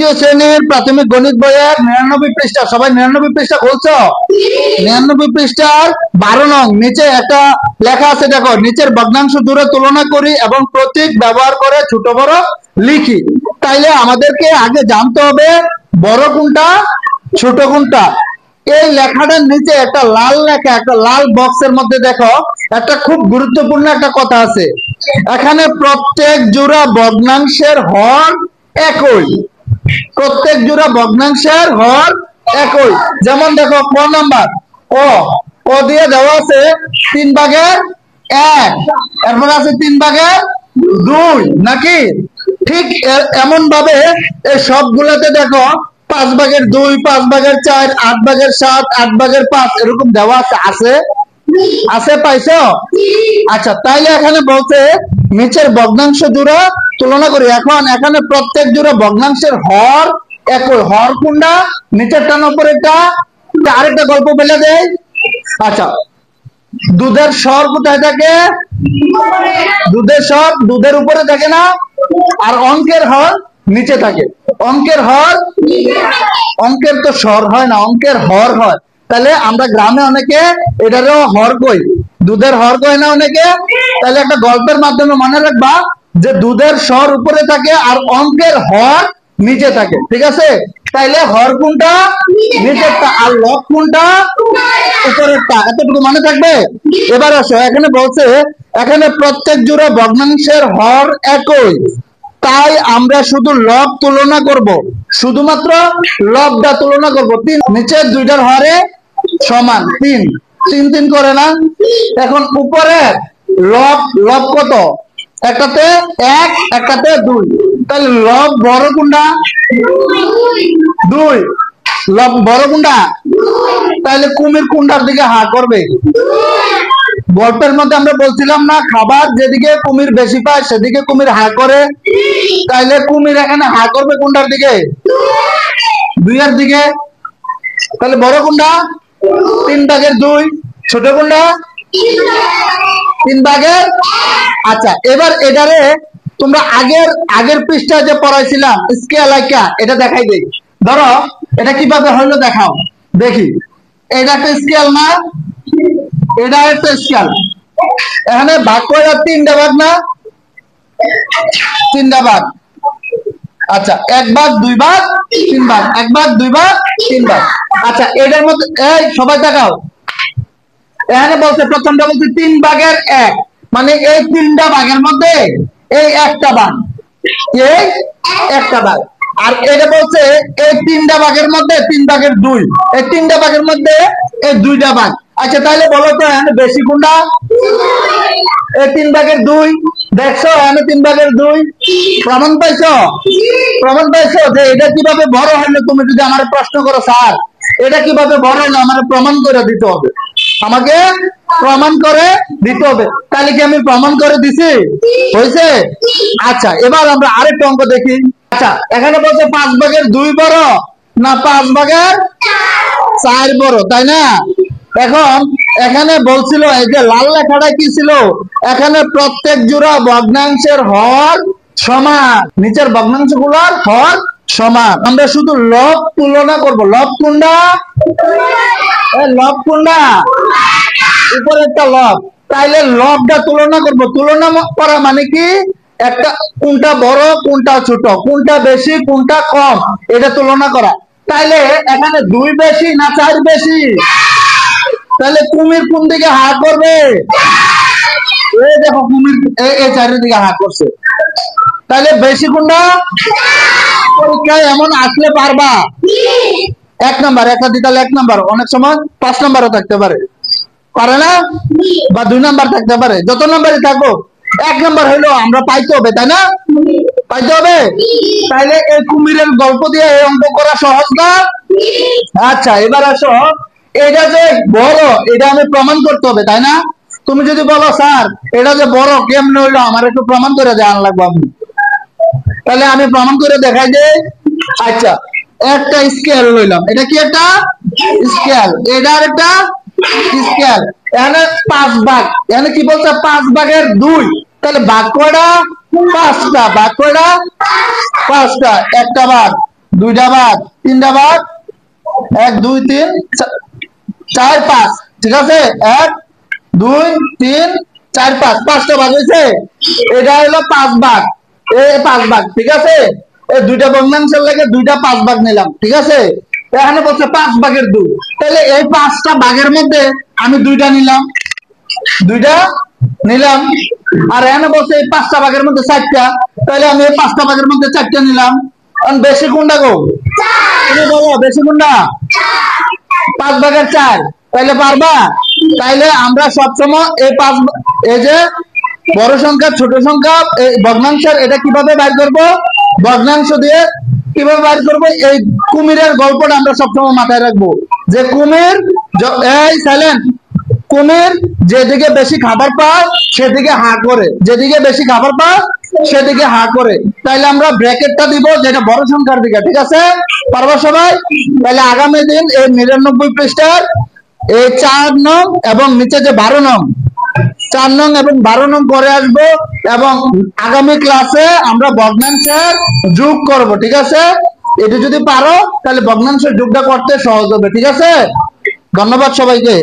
তৃতীয় শ্রেণীর প্রাথমিক গণিত বইয়ের 99 পৃষ্ঠা, সবাই 99 পৃষ্ঠা খুলছো? 99 পৃষ্ঠার 12 নং নিচে একটা লেখা আছে, দেখো, নিচের ভগ্নাংশ জোড়া তুলনা করি এবং প্রতীক ব্যবহার করে ছোট বড় লিখি। তাইলে আমাদেরকে আগে জানতে হবে বড় কোনটা ছোট কোনটা। এই লেখাটার নিচে একটা লাল লেখা, একটা লাল বক্সের মধ্যে দেখো একটা খুব গুরুত্বপূর্ণ একটা কথা আছে। এখানে প্রত্যেক জোড়া ভগ্নাংশের হর একই, প্রত্যেক জোড়া ভগ্নাংশের হর একই। যেমন দেখো ক নাম্বার, ক দিয়ে দেওয়া আছে 3/1, এরপর আছে 3/2, নাকি? ঠিক এমন ভাবে এই সবগুলাতে দেখো 5/2, 5/4, 8/7, 8/5 এরকম দেওয়া আছে, আছে পাইছো? আচ্ছা, তাইলে এখানে বলছে নিচের ভগ্নাংশ জোড়া তুলনা করি। এখন এখানে প্রত্যেক জোড়া ভগ্নাংশের হর একই, হর কোনটা? নিচেরটা না উপরেরটা? আরেকটা গল্প ফেলে দেয়। আচ্ছা, দুধের স্বর কোথায় থাকে? দুধের স্বর দুধের উপরে থাকে না? আর অঙ্কের হর নিচে থাকে। অঙ্কের হর, অঙ্কের তো স্বর হয় না, অঙ্কের হর হয়। তাহলে আমরা গ্রামে অনেকে এটারও হর কই, দুধের হর কয় না অনেকে। তাহলে একটা গল্পের মাধ্যমে মনে রাখবা যে দুধের স্বর উপরে থাকে আর অঙ্কের হর নিচে থাকে, ঠিক আছে? তাইলে হর কোনটা? নিচেরটা। আর লব কোনটা? উপরেরটা। এতটুকু মনে থাকবে? এবার আসো, এখানে বলছে এখানে প্রত্যেক জোড়া ভগ্নাংশের হর একই, তাই আমরা শুধু লব তুলনা করব, শুধুমাত্র লবটা তুলনা করব। নিচের দুইটার হরে সমান 3, 3 3 করে না? এখন উপরে লব, লব কত? একটাতে 1, একটাতে 2, তাহলে লব বড় কোনটা? 2। লব বড় কোনটা? তাহলে কুমির কোনটার দিকে হা করবে? গল্পের মধ্যে আমরা বলছিলাম না, খাবার যেদিকে কুমির বেশি পায় সেদিকে কুমির হা করে। তাইলে কুমির এখানে হা করবে কোনটার দিকে? 2 এর দিকে। তাহলে বড় কোনটা? 3/2। ছোট কোনটা? 3/1। আচ্ছা, এবার এটারে তোমরা আগের পৃষ্ঠা যে পড়াইছিলাম স্কেল আঁকা, এটা দেখাই দেই। ধরো এটা কিভাবে হলো দেখাও দেখি। এটা একটা স্কেল না? এটা একটা স্কেল। এখানে ভাগ করে 3টা ভাগ না? 3টা ভাগ। আচ্ছা, 1 ভাগ, 2 ভাগ, 3 ভাগ, 1 ভাগ, 2 ভাগ, 3 ভাগ। আচ্ছা, এটার মধ্যে এই সবাই দেখাও, এখানে বলছে প্রথমটা বলছে 3/1, মানে এই 3টা ভাগের মধ্যে এই একটা ভাগ, এই একটা ভাগ। আর এটা বলছে এই 3টা ভাগের মধ্যে 3/2, এই 3টা ভাগের মধ্যে এই 2টা ভাগ। আচ্ছা, তাহলে বলো তো এখানে বেশি কোনটা? এই 3/2। দেখছো এখানে 3/2 প্রমাণ পাইছো? প্রমাণ পাইছো যে এটা কিভাবে বড় হলো? তুমি যদি আমার প্রশ্ন করো স্যার এটা কিভাবে বড় হলো, আমার প্রমাণ করে দিতে হবে, আমাকে প্রমাণ করে দিতে হবে। তাহলে কি আমি প্রমাণ করে দিছি? হয়েছে? আচ্ছা, এবার আমরা আরেকটা অঙ্ক দেখি। আচ্ছা, এখানে বলছে 5/2 বড় না 5/4 বড়, তাই না? এখন এখানে বলছিল এই যে লাল লেখাটা কি ছিল? এখানে প্রত্যেক জোড়া ভগ্নাংশের হর সমান, নিচের ভগ্নাংশ গুলোর হর সমান। আমরা শুধু লব তুলনা করব। লব কোনটা? লব কোনটা? উপরে একটা লব। তাইলে লবটা তুলনা করব। তুলনা করা মানে কি? একটা কোনটা বড় কোনটা ছোট, কোনটা বেশি কোনটা কম, এটা তুলনা করা। তাইলে এখানে 2 বেশি না 4 বেশি? তাহলে কুমির কোন দিকে হা করবে? এই দেখো কুমির এই 4 দিকে হা করছে। তাহলে বেশি কোনটা? পরীক্ষায় এমন আসলে পারবা 1 নাম্বার, একটা দিতালে 1 নাম্বার, অনেক সময় 5 নাম্বারও থাকতে পারে, পারে না? বা 2 নাম্বার থাকতে পারে, যত নাম্বারই থাকো 1 নাম্বার হইলো আমরা পাইতে হবে, তাই না? পাইতে হবে। তাইলে এই কুমিরের গল্প দিয়ে এই অঙ্ক করা সহজ না? আচ্ছা, এবার আসো, এটা যে বড় এটা আমি প্রমাণ করতে হবে, তাই না? তুমি যদি বলো স্যার এটা যে বড় কেমনে হইলো, আমার একটু প্রমাণ করে দেওয়া লাগবে আমি, তাহলে আমি প্রমাণ করে দেখাই যে। আচ্ছা, একটা স্কেল লইলাম, এটা কি একটা স্কেল, এটার একটা স্কেল। এখানে 5 ভাগ, এখানে কি বলছে? 5/2। তাহলে ভাগ কয়টা? 5টা। ভাগ কয়টা? 5টা। একটা ভাগ, দুইটা ভাগ, তিনটা ভাগ, 1 2 3 4 5, ঠিক আছে, 1 2 3 4 5, পাঁচটা ভাগ হয়েছে। এটা হলো 5 ভাগ, এই 5 ভাগ, ঠিক আছে। এই দুইটা ভগ্নাংশের লাগে দুইটা 5 ভাগ নিলাম, ঠিক আছে। এখানে বলছে 5 ভাগের 2, তাহলে এই 5টা ভাগের মধ্যে আমি দুইটা নিলাম, দুইটা নিলাম। আর এখানে বলছে এই 5টা ভাগের মধ্যে 4টা, তাহলে আমি এই 5টা ভাগের মধ্যে 4টা নিলাম। কারণ বেশি কোনটা গো? তুমি বলো বেশি কোনটা? 5 ভাগের 4, তাইলে পারবা? তাইলে আমরা সবসময় এই যে বড় সংখ্যা ছোট সংখ্যা এই ভগ্নাংশের এটা কিভাবে বাইর করব? ভগ্নাংশ দিয়ে কিভাবে বাইর করব? এই কুমিরের গল্পটা আমরা সবসময় মাথায় রাখবো, যে কুমির এই সাইলেন্ট, কুমির যেদিকে বেশি খাবার পায় সেদিকে হা করে, যেদিকে বেশি খাবার পায় সেদিকে হা করে। তাইলে আমরা ব্র্যাকেটটা দিব যেটা বড় সংখ্যার দিকে, ঠিক আছে? পারবা সবাই? তাহলে আগামী দিন এই 99 পৃষ্ঠার এই 4 নং এবং নিচে যে 12 নং, 4 নং এবং 12 নং করে আসবো, এবং আগামী ক্লাসে আমরা ভগ্নাংশের যোগ করব, ঠিক আছে? এটা যদি পারো তাহলে ভগ্নাংশের যোগটা করতে সহজ হবে, ঠিক আছে? ধন্যবাদ সবাইকে।